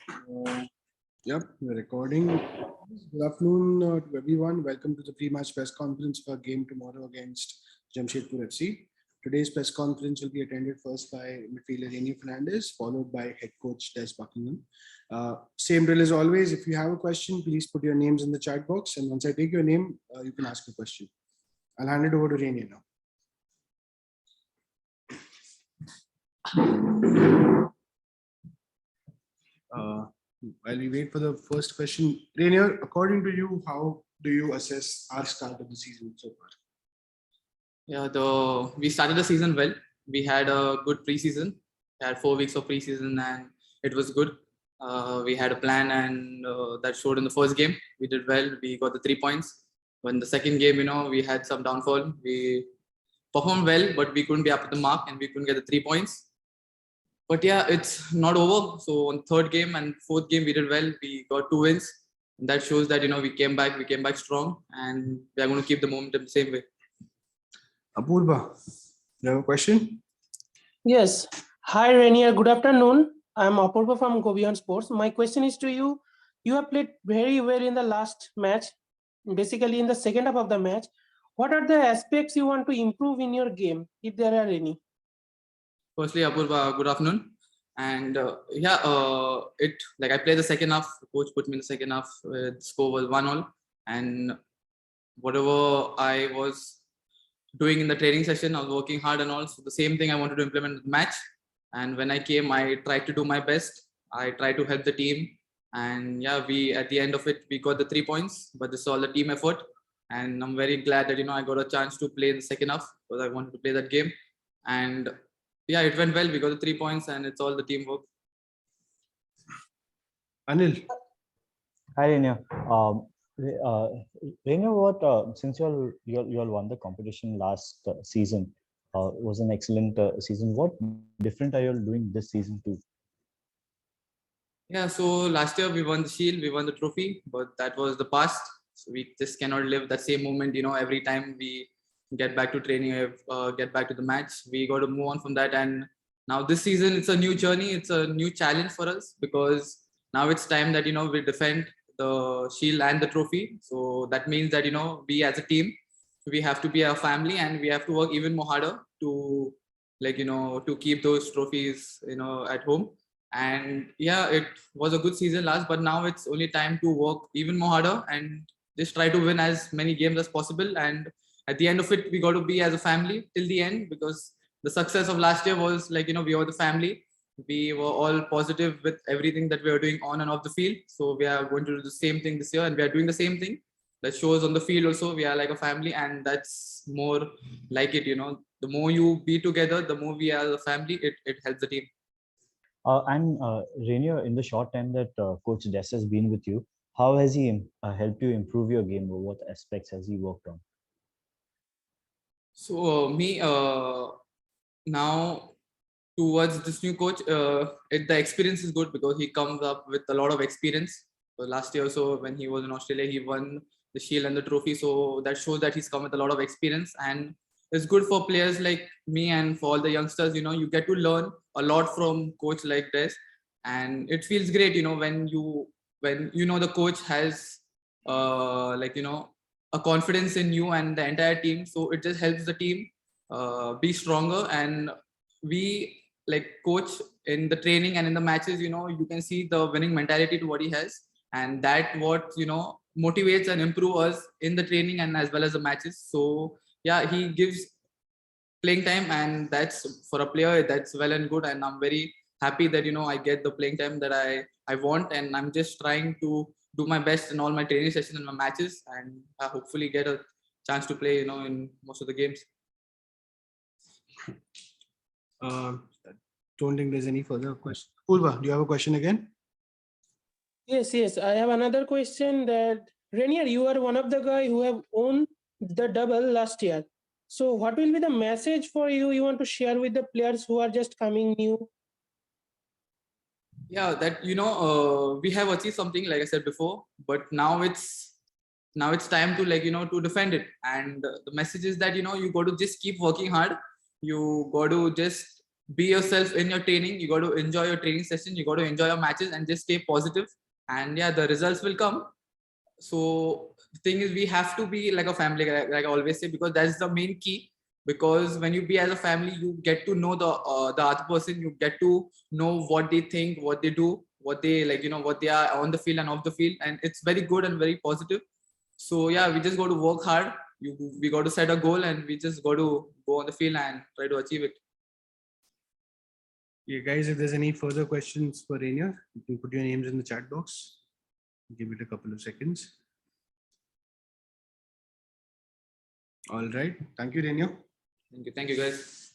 Uh, yep, we're recording. Good afternoon to everyone. Welcome to the pre-match press conference for our game tomorrow against Jamshedpur FC. Today's press conference will be attended first by midfielder Rene Fernandez, followed by head coach Des Buckingham. Same drill as always. If you have a question, please put your names in the chat box, and once I take your name, you can ask a question. I'll hand it over to Rene now. While we wait for the first question, Rainier, according to you, how do you assess our start of the season so far? Yeah, we started the season well. We had a good preseason. We had 4 weeks of preseason and it was good. We had a plan and that showed in the first game. We did well. We got the 3 points. But in the second game, we had some downfall. We performed well, but we couldn't be up to the mark and we couldn't get the 3 points. But yeah, it's not over. So on third game and fourth game, we did well. We got 2 wins. And that shows that, we came back strong and we are going to keep the momentum the same way. Apurva, you have a question? Yes. Hi, Rainier. Good afternoon. I'm Apurva from Gobion Sports. My question is to you. You have played very well in the last match, basically in the second half of the match. What are the aspects you want to improve in your game, if there are any? Firstly, Apurva, good afternoon. And I played the second half. The coach put me in the second half. The score was 1-1. And whatever I was doing in the training session, I was working hard and all. So the same thing I wanted to implement in the match. And when I came, I tried to do my best. I tried to help the team. And yeah, at the end of it, we got the 3 points. But this is all the team effort. And I'm very glad that, I got a chance to play in the second half because I wanted to play that game. And yeah, it went well. We got the 3 points and it's all the teamwork. Anil. Hi, Renia. Renia, since you all won the competition last season, was an excellent season. What different are you all doing this season too? Yeah, so last year we won the shield, we won the trophy, but that was the past. So we just cannot live that same moment, every time we get back to training, get back to the match. We got to move on from that. And now this season, it's a new journey. It's a new challenge for us because now it's time that, we defend the shield and the trophy. So that means that, we as a team, we have to be a family and we have to work even more harder to to keep those trophies, at home. And yeah, it was a good season last, but now it's only time to work even more harder and just try to win as many games as possible. And at the end of it, we got to be as a family till the end because the success of last year was we were the family. We were all positive with everything that we were doing on and off the field. So we are going to do the same thing this year and we are doing the same thing. That shows on the field also, we are like a family and that's more like it, the more you be together, the more we are a family, it helps the team. Rainier, in the short time that Coach Des has been with you, how has he helped you improve your game? Or what aspects has he worked on? So now towards this new coach, the experience is good because he comes up with a lot of experience. So last year also when he was in Australia, he won the shield and the trophy. So that shows that he's come with a lot of experience and it's good for players like me and for all the youngsters, you get to learn a lot from coach like this. And it feels great, when the coach has a confidence in you and the entire team. So it just helps the team be stronger. And we coach in the training and in the matches, you can see the winning mentality to what he has. And that what, motivates and improves us in the training and as well as the matches. So yeah, he gives playing time and that's for a player, that's well and good. And I'm very happy that, I get the playing time that I want. And I'm just trying to do my best in all my training sessions and my matches and hopefully get a chance to play, in most of the games. Don't think there's any further question. Purva, do you have a question again? Yes. I have another question that, Rainier, you are one of the guys who have won the double last year. So what will be the message for you want to share with the players who are just coming new? Yeah, that, we have achieved something, like I said before, but now it's time to to defend it. And the message is that, you got to just keep working hard. You got to just be yourself in your training. You got to enjoy your training session. You got to enjoy your matches and just stay positive. And yeah, the results will come. So the thing is, we have to be like a family, like I always say, because that's the main key. Because when you be as a family, you get to know the other person. You get to know what they think, what they do, what they like, what they are on the field and off the field, and it's very good and very positive. So yeah, we just got to work hard. We got to set a goal, and we just got to go on the field and try to achieve it. Yeah, guys, if there's any further questions for Rainier, you can put your names in the chat box. Give it a couple of seconds. All right. Thank you, Rainier. Thank you guys.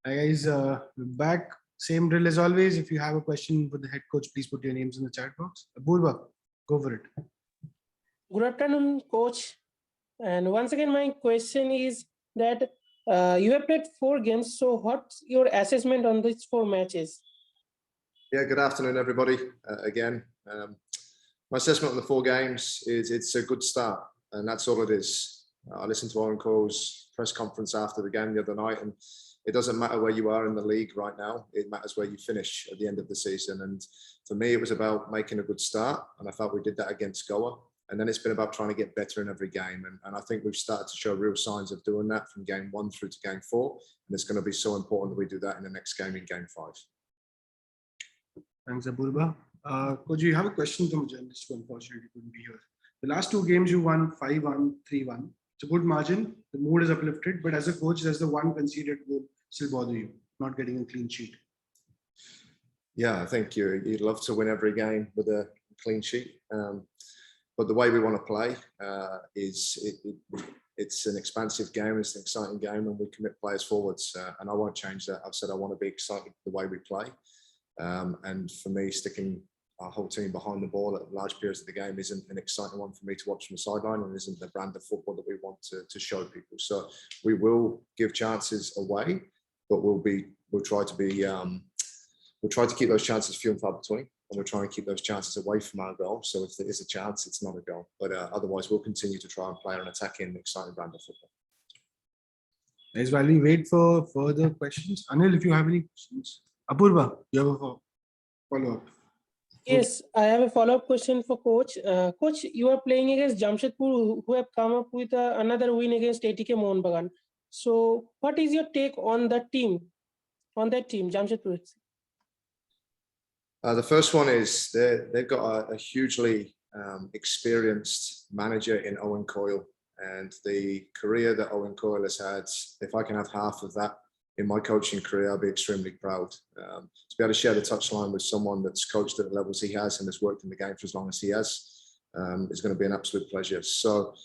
Hi guys, we're back. Same drill as always. If you have a question for the head coach, please put your names in the chat box. Apurva, go for it. Good afternoon, coach. And once again, my question is that you have played 4 games. So what's your assessment on these 4 matches? Yeah, good afternoon, everybody. Again, my assessment on the 4 games is it's a good start, and that's all it is. I listened to Owen Cole's press conference after the game the other night, and it doesn't matter where you are in the league right now. It matters where you finish at the end of the season. And for me, it was about making a good start, and I felt we did that against Goa. And then it's been about trying to get better in every game. And I think we've started to show real signs of doing that from game 1 through to game 4. And it's going to be so important that we do that in the next game in game 5. Thanks, Apurva. Coach, you have a question from a journalist who unfortunately couldn't be here. The last 2 games you won 5-1, 3-1. It's a good margin. The mood is uplifted, but as a coach, does the 1 conceded goal still bother you, not getting a clean sheet? Yeah, I think you'd love to win every game with a clean sheet. But the way we want to play it's an expansive game, it's an exciting game, and we commit players forwards. And I won't change that. I've said I want to be excited the way we play. And for me, sticking our whole team behind the ball at large periods of the game isn't an exciting one for me to watch from the sideline, and isn't the brand of football that we want to show people. So we will give chances away, but we'll try to keep those chances few and far between, and we'll try and keep those chances away from our goal. So if there is a chance, it's not a goal. But otherwise, we'll continue to try and play an attacking, exciting brand of football. Guys, while we wait for further questions, Anil, if you have any questions. Apurva, you have a follow-up. Yes, I have a follow-up question for coach. Coach, you are playing against Jamshedpur, who have come up with another win against ATK Mohun Bagan. So what is your take on that team, Jamshedpur? The first one is they've got a hugely experienced manager in Owen Coyle, and the career that Owen Coyle has had, if I can have half of that in my coaching career, I'll be extremely proud. To be able to share the touchline with someone that's coached at the levels he has and has worked in the game for as long as he has is going to be an absolute pleasure. So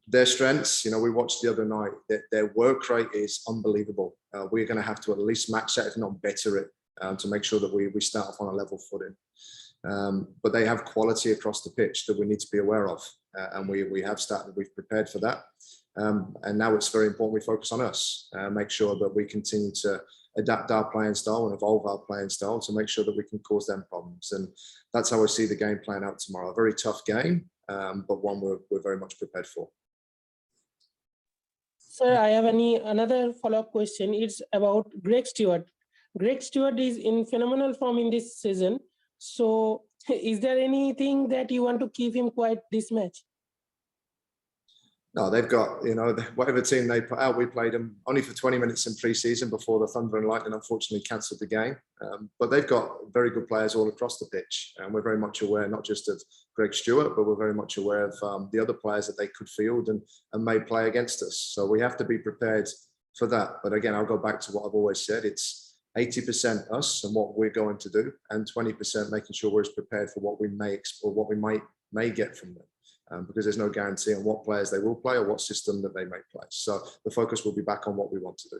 their strengths, we watched the other night, their work rate is unbelievable. We're going to have to at least match that, if not better it, to make sure that we start off on a level footing. But they have quality across the pitch that we need to be aware of. And we've prepared for that. And now it's very important we focus on us, make sure that we continue to adapt our playing style and evolve our playing style to make sure that we can cause them problems. And that's how I see the game playing out tomorrow. A very tough game, but one we're very much prepared for. Sir, I have another follow-up question. It's about Greg Stewart. Greg Stewart is in phenomenal form in this season. So is there anything that you want to keep him quiet this match? No, they've got, whatever team they put out, we played them only for 20 minutes in pre-season before the Thunder and Lightning unfortunately cancelled the game. But they've got very good players all across the pitch. And we're very much aware, not just of Greg Stewart, but we're very much aware of the other players that they could field and may play against us. So we have to be prepared for that. But again, I'll go back to what I've always said. It's 80% us and what we're going to do, and 20% making sure we're as prepared for what we may get from them. Because there's no guarantee on what players they will play or what system that they may play. So the focus will be back on what we want to do.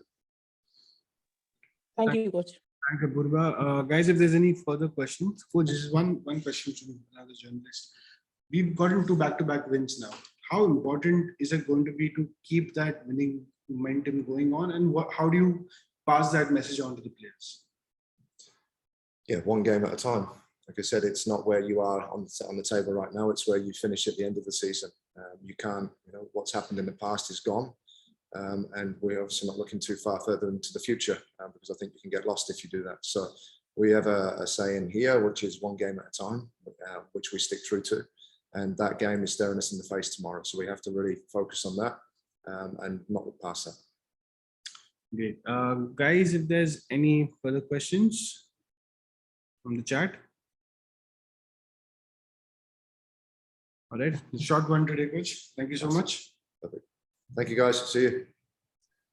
Thank you, Coach. Thank you, Apurva. Guys, if there's any further questions, Coach, this is one question from another journalist. We've gotten 2 back-to-back wins now. How important is it going to be to keep that winning momentum going on, and how do you pass that message on to the players? Yeah, one game at a time. Like I said, it's not where you are on the table right now. It's where you finish at the end of the season. You can't, what's happened in the past is gone. And we're obviously not looking too far further into the future because I think you can get lost if you do that. So we have a saying here, which is one game at a time, which we stick true to. And that game is staring us in the face tomorrow. So we have to really focus on that and not look past that. Great. Guys, if there's any further questions from the chat. All right, short one today, Coach. Thank you so much. Perfect. Thank you, guys. See you.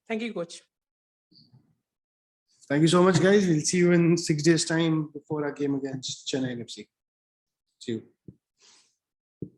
Thank you, Coach. Thank you so much, guys. We'll see you in 6 days' time before our game against Chennai FC. See you.